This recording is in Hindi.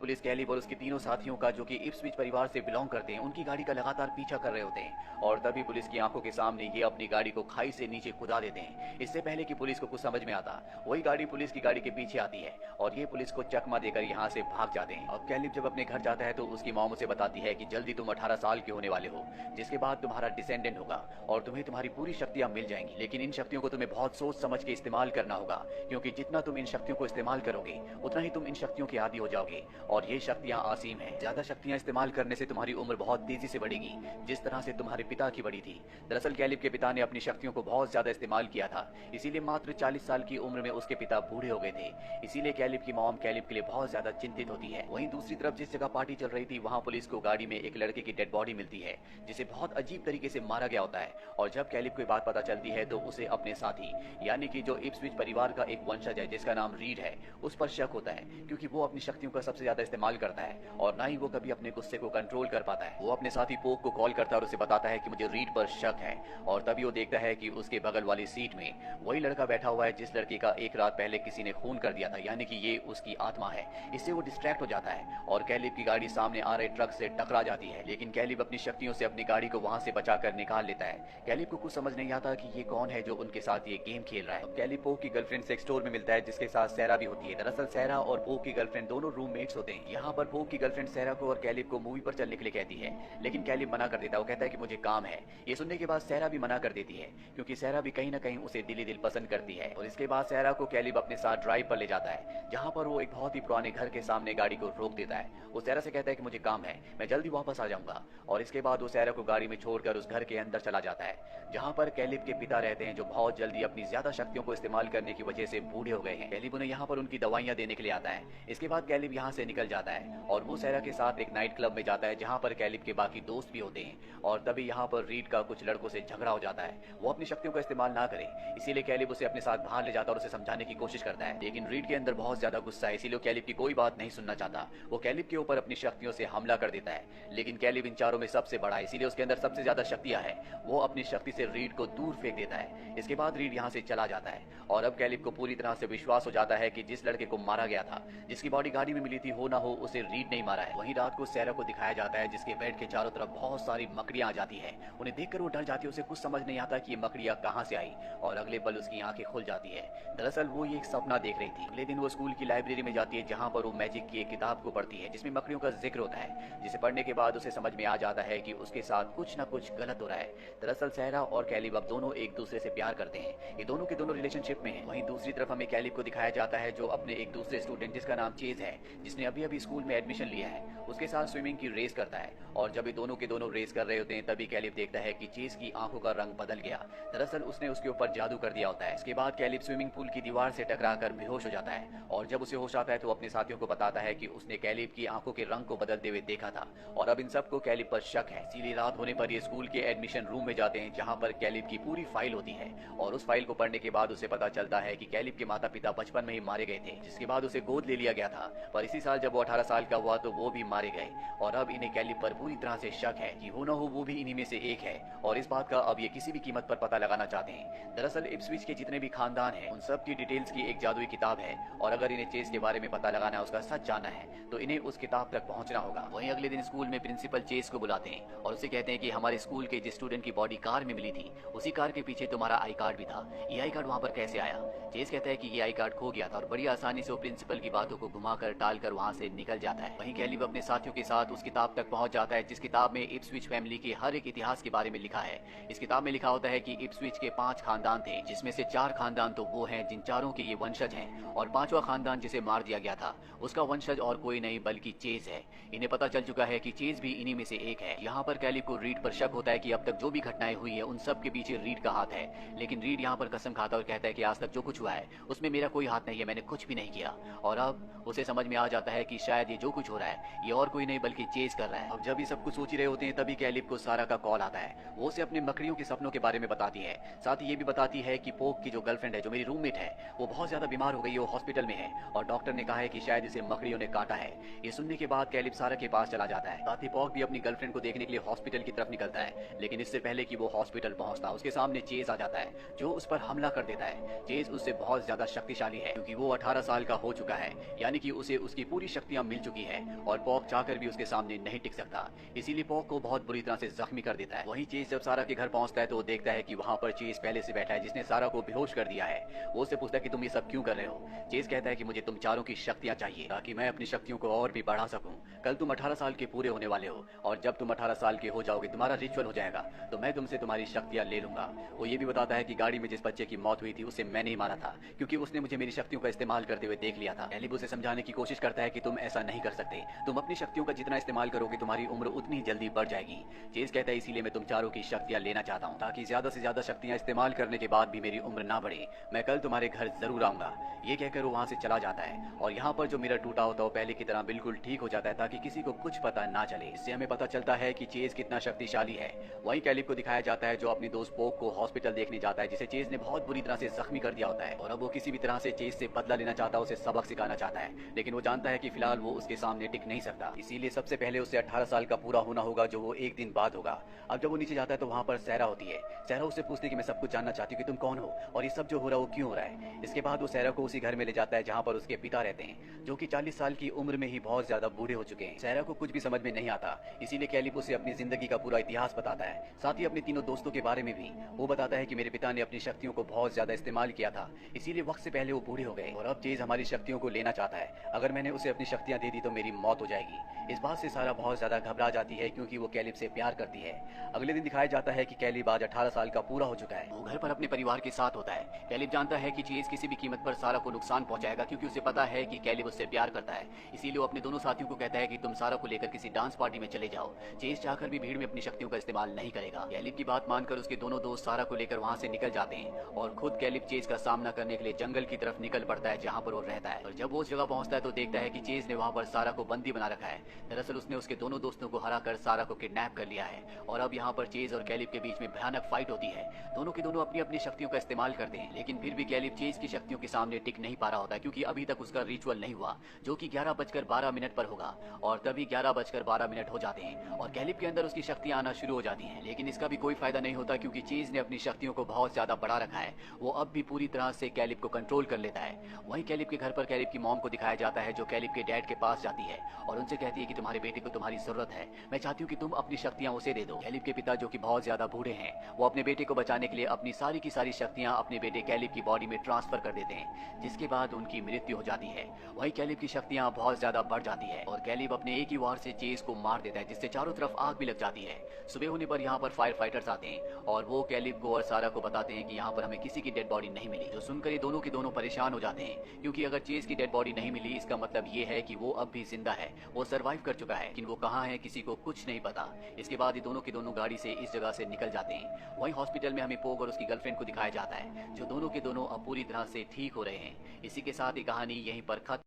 पुलिस कैलिब और उसके तीनों साथियों का, जो कि इप्सविच परिवार से बिलोंग करते हैं, उनकी गाड़ी का लगातार पीछा कर रहे होते हैं और तभी पुलिस की आंखों के सामने ये अपनी गाड़ी को खाई से नीचे कुदा देते हैं। इससे पहले कि पुलिस को कुछ समझ में आता, वही गाड़ी पुलिस की गाड़ी के पीछे आती है और ये पुलिस को चकमा देकर यहाँ से भाग जाते हैं। अब कैलिब जब अपने घर जाता है तो उसकी मॉम उसे बताती है कि जल्दी तुम 18 साल के होने वाले हो, जिसके बाद तुम्हारा डिसेंडेंट होगा और तुम्हें तुम्हारी पूरी शक्तियां मिल जाएंगी। लेकिन इन शक्तियों को तुम्हें बहुत सोच समझ के इस्तेमाल करना होगा, क्योंकि जितना तुम इन शक्तियों को इस्तेमाल करोगे उतना ही तुम इन शक्तियों के आदी हो जाओगे और ये शक्तियां असीम हैं। ज्यादा शक्तियां इस्तेमाल करने से तुम्हारी उम्र बहुत तेजी से बढ़ेगी, जिस तरह से तुम्हारे पिता की बढ़ी थी। दरअसल कैलिब के पिता ने अपनी शक्तियों को बहुत ज्यादा इस्तेमाल किया था, इसीलिए मात्र 40 साल की उम्र में उसके पिता बूढ़े हो गए थे। इसीलिए कैलिब की मॉम कैलिब के लिए बहुत ज्यादा चिंतित होती है। वहीं दूसरी तरफ जिस जगह पार्टी चल रही थी, वहाँ पुलिस को गाड़ी में एक लड़के की डेड बॉडी मिलती है, जिसे बहुत अजीब तरीके से मारा गया होता है। और जब कैलिब को बात पता चलती है तो उसे अपने साथी, यानी कि जो इप्सविच परिवार का एक वंशज है जिसका नाम रीड है, उस पर शक होता है, क्योंकि वो अपनी शक्तियों का सबसे ज्यादा इस्तेमाल करता है और ना ही वो कभी अपने गुस्से को कंट्रोल कर पाता है। वो अपने साथी पोक को कॉल करता है और उसे बताता है कि मुझे रीड पर शक है और तभी वो देखता है कि उसके बगल वाली सीट में वही लड़का बैठा हुआ है जिस लड़के का एक रात पहले किसी ने खून कर दिया था, यानी कि ये उसकी आत्मा है। इससे वो डिस्ट्रैक्ट हो जाता है और कैलिब की गाड़ी सामने आ रहे ट्रक से टकरा जाती है, लेकिन कैलिब अपनी शक्तियों से अपनी गाड़ी को वहां से बचाकर निकाल लेता है। कैलिब को कुछ समझ नहीं आता कि ये कौन है जो उनके साथ ये गेम खेल रहा है। कैलिब पोक की गर्लफ्रेंड से एक स्टोर में मिलता है जिसके साथ सहरा भी होती है। दरअसल सहरा और पोक की गर्लफ्रेंड दोनों रूममेट्स होते हैं। यहाँ पर पोक की गर्लफ्रेंड सहरा को और कैलिब को मूवी पर चलने के लिए कहती है, लेकिन कैलिब मना कर देता है। वो कहता है कि मुझे काम है। ये सुनने के बाद सहरा भी मना कर देती है, क्योंकि सहरा भी कहीं ना कहीं उसे दिली दिल पसंद करती है। और इसके बाद सहरा को कैलिब अपने साथ ड्राइव पर ले जाता है, जहाँ पर वो एक बहुत ही पुराने घर के सामने गाड़ी को रोक देता है। वो सहरा से कहता है कि मुझे काम है, मैं जल्दी वापस आ जाऊंगा। और इसके बाद वो सहरा को गाड़ी में छोड़कर उस घर के अंदर चला जाता है, जहाँ पर कैलिब के पिता रहते हैं, जो बहुत जल्दी अपनी ज्यादा शक्तियों को इस्तेमाल करने की वजह से बूढ़े हो गए हैं। कैलिब उन्हें यहाँ पर उनकी दवाइयां देने के लिए आता है। इसके बाद कैलिब यहाँ से निकल जाता है और वो सहरा के साथ एक नाइट क्लब में जाता है, जहाँ पर कैलिब के बाकी दोस्त भी होते हैं। और तभी यहाँ पर रीड का कुछ लड़कों से झगड़ा हो जाता है। वो अपनी शक्तियों का इस्तेमाल ना करे, इसीलिए कैलिब उसे अपने साथ बाहर ले जाता है और उसे समझाने की कोशिश करता है, लेकिन रीड के अंदर बहुत ज्यादा गुस्सा है, इसीलिए कैलिब की कोई बात नहीं सुनना चाहता। वो कैलिब के ऊपर अपनी शक्तियों से हमला कर देता है, लेकिन कैलिब इन चारों में सबसे बड़ा है, इसीलिए उसके अंदर सबसे ज्यादा शक्तियां हैं। वो अपनी शक्ति से रीड को दूर फेंक देता है। इसके बाद रीड यहाँ से चला जाता है और अब कैलिब को पूरी तरह से विश्वास हो जाता है कि जिस लड़के को मारा गया था, जिसकी बॉडी गाड़ी में मिली थी, हो ना हो उसे रीड नहीं मारा है। वहीं रात को सहरा को दिखाया जाता है, जिसके बेड के चारों तरफ बहुत सारी मकड़ियां आ जाती है। उन्हें देखकर वो डर जाती है, उसे कुछ समझ नहीं आता कि ये मकड़ियां कहां से आई और अगले पल उसकी आंखें खुल जाती है। दरअसल वो ये एक सपना देख रही थी। अगले दिन वो स्कूल की लाइब्रेरी में जाती है, जहां पर वो मैजिक की एक किताब को पढ़ती है जिसमें मकड़ियों का जिक्र होता है, जिसे पढ़ने के बाद उसे समझ में आ जाता है कि उसके साथ कुछ ना कुछ गलत हो रहा है। दरअसल सहरा और कैलिब अब दोनों एक दूसरे से प्यार करते हैं, ये दोनों के दोनों रिलेशनशिप में हैं। वहीं दूसरी तरफ हमें कैलिब को दिखाया जाता है, जो अपने एक दूसरे स्टूडेंट जिसका नाम चेज है, जिसने अभी अभी स्कूल में एडमिशन लिया है, उसके साथ स्विमिंग की रेस करता है। और जब ये दोनों के दोनों रेस कर रहे होते हैं, तभी कैलिब देखता है कि चेज की आंखों का रंग बदल गया। दरअसल उसने उसके ऊपर जादू कर दिया होता है। इसके बाद कैलिब स्विमिंग पूल की दीवार से टकराकर बेहोश हो जाता है और जब उसे होश आता है तो अपने साथियों को बताता है कि उसने कैलिब की आंखों के रंग को बदलते हुए देखा था और अब इन सबको कैलिब पर शक है। इसीलिए रात होने पर ये स्कूल के एडमिशन रूम में जाते हैं, जहाँ पर कैलिब की पूरी फाइल होती है और उस फाइल को पढ़ने के बाद उसे पता चलता है कि कैलिब के माता पिता बचपन में ही मारे गए थे, जिसके बाद उसे गोद ले लिया गया था। पर इसी साल जब वो 18 साल का हुआ तो वो भी मारे गए और अब इन्हें कैलिब पर पूरी तरह से शक है कि हो न हो वो भी इन्हीं में से एक है और इस बात का अब ये किसी भी कीमत पर पता लगाना चाहते हैं। दरअसल इप्सविच के जितने भी खानदान हैं, उन सब की डिटेल्स की एक जादुई किताब है और अगर इन्हें चेज के बारे में पता लगाना है, उसका सच जानना है, तो इन्हें उस किताब तक पहुंचना होगा। वहीं अगले दिन स्कूल में प्रिंसिपल चेज को बुलाते हैं और उसे कहते हैं कि हमारे स्कूल के जिस स्टूडेंट की बॉडी कार में मिली थी, उसी कार के पीछे तुम्हारा आई कार्ड भी था। ये आई कार्ड वहाँ पर कैसे आया? चेज कहता है कि ये आई कार्ड खो गया था और बड़ी आसानी से वो प्रिंसिपल की बातों को घुमाकर टालकर वहाँ से निकल जाता है। वहीं कैलिब अपने साथियों के साथ उस किताब तक पहुंच जाता है, जिस किताब में इप्सविच फैमिली के हर एक इतिहास के बारे में लिखा है। इस किताब में लिखा होता है कि इप्सविच के 5 खानदान थे, जिसमें से 4 खानदान तो वो हैं जिन चारों के ये वंशज हैं और 5वां खानदान जिसे मार दिया गया था, उसका वंशज और कोई नहीं बल्कि चेज है। इन्हें पता चल चुका है कि चेज भी इन्हीं में से एक है। यहाँ पर कैलिब को रीड पर शक होता है कि अब तक जो भी घटनाएं हुई है उन सब के पीछे रीड का हाथ है, लेकिन रीड यहाँ पर कसम खाता और कहता है कि आज तक जो कुछ हुआ है उसमें मेरा कोई हाथ नहीं है, मैंने कुछ भी नहीं किया। और अब उसे समझ में आ जाता है कि शायद ये जो कुछ हो रहा है ये और कोई नहीं बल्कि चेज कर रहा है। अब जब ये सब कुछ सोच ही रहे होते हैं, तभी कैलिब को सारा का कॉल आता है। वो उसे अपने मकड़ियों के सपनों के बारे में बताती है, साथ ही ये भी बताती है कि पोक की जो गर्लफ्रेंड है, जो मेरी रूममेट है, वो बहुत ज्यादा बीमार हो गई है, वो हॉस्पिटल में है और डॉक्टर ने कहा है कि शायद इसे मकड़ियों ने काटा है। ये सुनने के बाद कैलिब सारा के पास चला जाता है। साथ ही पोक भी अपनी गर्लफ्रेंड को देखने के लिए हॉस्पिटल की तरफ निकलता है, लेकिन इससे पहले कि वो हॉस्पिटल पहुंचता, उसके सामने चेज आ जाता है, जो उस पर हमला कर देता है। चेज उससे बहुत ज्यादा शक्तिशाली है, क्योंकि वो 18 साल का हो चुका है, यानी कि उसे उसकी पूरी शक्तियां मिल चुकी है और पॉक चाहकर भी उसके सामने नहीं टिक सकता। इसीलिए पॉक को बहुत बुरी तरह से जख्मी कर देता है। वहीं चेज जब सारा के घर पहुंचता है तो वो देखता है कि वहां पर चेज पहले से बैठा है जिसने सारा को बेहोश कर दिया है। वो उससे पूछता है कि तुम ये सब क्यों कर रहे हो। चेज कहता है कि मुझे तुम चारों की शक्तियां चाहिए ताकि मैं अपनी शक्तियों को और भी बढ़ा सकूं। कल तुम 18 साल के पूरे होने वाले हो और जब तुम 18 साल के हो जाओगे तुम्हारा रिचुअल हो जाएगा तो मैं तुमसे तुम्हारी शक्तियां ले लूंगा। वो ये भी बताता है कि गाड़ी में जिस बच्चे की मौत हुई थी उसे मैंने ही मारा था क्योंकि उसने मुझे मेरी शक्तियों का इस्तेमाल करते हुए देख लिया था। कैलिब उसे समझाने की कोशिश करता है कि तुम ऐसा नहीं कर सकते, तुम अपनी शक्तियों का जितना इस्तेमाल करोगे तुम्हारी उम्र उतनी जल्दी बढ़ जाएगी। चेज कहता है इसीलिए मैं तुम चारों की शक्तियां लेना चाहता हूं ताकि ज्यादा से ज्यादा शक्तियां इस्तेमाल करने के बाद भी मेरी उम्र ना बढ़े। मैं कल तुम्हारे घर जरूर आऊंगा। ये कहकर वो वहां से चला जाता है और यहाँ पर जो मिरर टूटा होता है वो पहले की तरह बिल्कुल ठीक हो जाता है ताकि किसी को कुछ पता ना चले। इससे हमें पता चलता है कि चेज कितना शक्तिशाली है। वहीं कैलिब को दिखाया जाता है जो अपनी दोस्त पोक को हॉस्पिटल देखने जाता है जिसे चेज ने बहुत बुरी तरह से जख्मी कर दिया होता है और अब वो किसी भी तरह से चेज से बदला लेना चाहता है, उसे सबक सिखाना चाहता है। लेकिन वो जानता है कि फिलहाल वो उसके सामने टिक नहीं सकता, इसीलिए सबसे पहले उसे 18 साल का पूरा होना होगा जो वो एक दिन बाद होगा। अब जब वो नीचे जाता है तो वहाँ पर सहरा होती है। सहरा उससे पूछती है कि मैं सब कुछ जानना चाहती हूँ कि तुम कौन हो और ये सब जो हो रहा है वो क्यों हो रहा है। इसके बाद वो सहरा को उसी घर में ले जाता है जहाँ पर उसके पिता रहते हैं जो कि 40 साल की उम्र में ही बहुत ज्यादा बूढ़े हो चुके हैं। सहरा को कुछ भी समझ में नहीं आता, इसीलिए कैलिब उसे अपनी जिंदगी का पूरा इतिहास बताता है, साथ ही अपने तीनों दोस्तों के बारे में भी। वो बताता है कि मेरे पिता ने अपनी शक्तियों को बहुत ज्यादा इस्तेमाल किया था, इसीलिए वक्त से पहले वो बूढ़े हो गए और अब चेज हमारी शक्तियों को लेना चाहता है। अगर मैंने उसे अपनी शक्तियां दे दी तो मेरी मौत हो जाएगी। इस बात से सारा बहुत ज्यादा घबरा जाती है क्योंकि वो कैलिब से प्यार करती है। अगले दिन दिखाया जाता है कि कैलिब आज 18 साल का पूरा हो चुका है। वो घर पर अपने परिवार के साथ होता है। कैलिब जानता है कि चेज किसी भी कीमत पर सारा को नुकसान पहुंचाएगा क्योंकि उसे पता है कि कैलिब उससे प्यार करता है। इसीलिए वो अपने दोनों साथियों को कहता है कि तुम सारा को लेकर किसी डांस पार्टी में चले जाओ। चेज चाहकर भी भीड़ में अपनी शक्तियों का इस्तेमाल नहीं करेगा। कैलिब की बात मानकर उसके दोनों दोस्त सारा को लेकर वहां से निकल जाते हैं और खुद कैलिब चेज का सामना करने के लिए जंगल की तरफ निकल पड़ता है जहाँ पर वो रहता है। और जब वो उस जगह पहुंचता है तो देखता है कि चेज ने वहाँ पर सारा को बंदी बना रखा है। दरअसल उसने उसके दोनों दोस्तों को हराकर सारा को किडनैप कर लिया है और अब यहाँ पर चेज और कैलिब के बीच में भयानक फाइट होती है। दोनों के दोनों अपनी अपनी शक्तियों का इस्तेमाल करते हैं लेकिन फिर भी कैलिब चेज की शक्तियों के सामने टिक नहीं पा रहा होता क्योंकि अभी तक उसका रिचुअल नहीं हुआ जो कि 11:12 पर होगा और तभी 11:12 हो जाते हैं और कैलिब के अंदर उसकी शक्तियां आना शुरू हो जाती हैं। लेकिन इसका भी कोई फायदा नहीं होता क्योंकि चेज ने अपनी शक्तियों को बहुत ज्यादा बढ़ा रखा है। वो अब भी पूरी तरह से कैलिब को कंट्रोल कर लेता है। वहीं कैलिब के घर पर कैलिब की मॉम को दिखाया जाता है जो कैलिब के डैड के पास जाती है और उनसे कहती है कि तुम्हारे बेटे को तुम्हारी जरूरत है, मैं चाहती हूँ कि तुम अपनी शक्तियां उसे दे दो। कैलिब के पिता जो कि बहुत ज्यादा बूढ़े हैं वो अपने बेटे को बचाने के लिए अपनी सारी की सारी शक्तियां अपने बेटे कैलिब की बॉडी में ट्रांसफर कर देते हैं जिसके बाद उनकी मृत्यु हो जाती है। वहीं कैलिब की शक्तियां बहुत ज्यादा बढ़ जाती है और कैलिब अपने एक ही वार से चेज को मार देता है जिससे चारों तरफ आग भी लग जाती है। सुबह होने पर यहाँ पर फायर फाइटर्स आते हैं और वो कैलिब को और सारा को बताते हैं कि यहाँ पर हमें किसी की डेड बॉडी नहीं मिली। जो सुनकर ये दोनों के दोनों परेशान हो जाते हैं क्योंकि अगर चेज की डेड बॉडी नहीं मिली इसका मतलब ये है कि वो अब भी जिंदा है, वो सरवाइव कर चुका है, लेकिन वो कहाँ है किसी को कुछ नहीं पता। इसके बाद ये दोनों के दोनों गाड़ी से इस जगह से निकल जाते हैं। वहीं हॉस्पिटल में हमें पोग और उसकी गर्लफ्रेंड को दिखाया जाता है जो दोनों के दोनों अब पूरी तरह से ठीक हो रहे हैं। इसी के साथ ये कहानी यहीं पर खत्म।